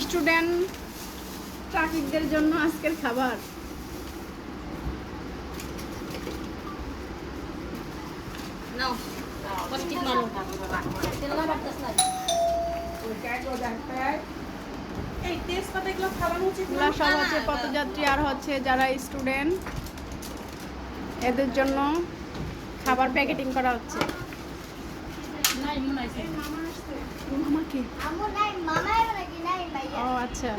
Student ট্রাফিকদের জন্য আজকের খাবার। নাও পস্টিক মারো তেল না বাড়তাছ না এই তেজপাতা এগুলো খাওয়ানো উচিত না। এগুলা সব হচ্ছে পথযাত্রী আর হচ্ছে যারা স্টুডেন্ট এদের জন্য খাবার প্যাকেটিং করা হচ্ছে। নাই মনে আছে মামাকে আমু নাই মামা নাকি নাই ভাইয়া ও আচ্ছা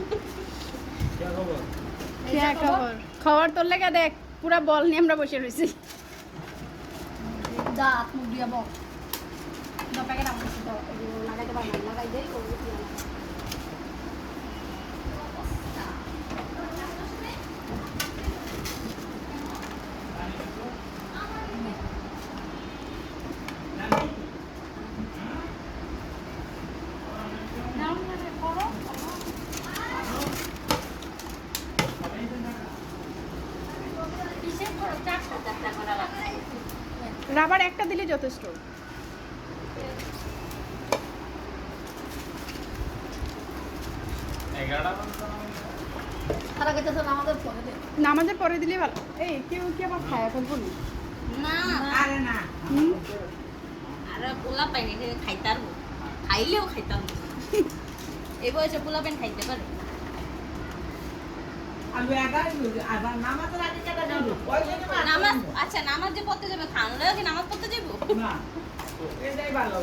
কি খবর খবর তোর লেগে দেখ পুরা বল নিয়ে আমরা বসে রয়েছি। দা মুখ দিয়া বক দা প্যাকেট আমু তো লাগাইতে পারলাম লাগাই দেই ও রাবার একটা দিলে যথেষ্ট। তারা কইতেছে আমাদের পরে দে নামাজের পরে দিলে ভালো। এই কেউ কি আবার খায় ফেলবো না আরে না আরে পোলা পাইন এটা খাইতারবো খাইলেও খাইতারবো এই বয়সে পোলা পাইন খাইতে পারে আমি আবার নামাজের আগে কেটে দেব ওই জন্য নামাজ আচ্ছা নামাজ যে পড়তে যাবে খাওয়ানো লাগে নামাজ পড়তে যাবো না এটাই ভালো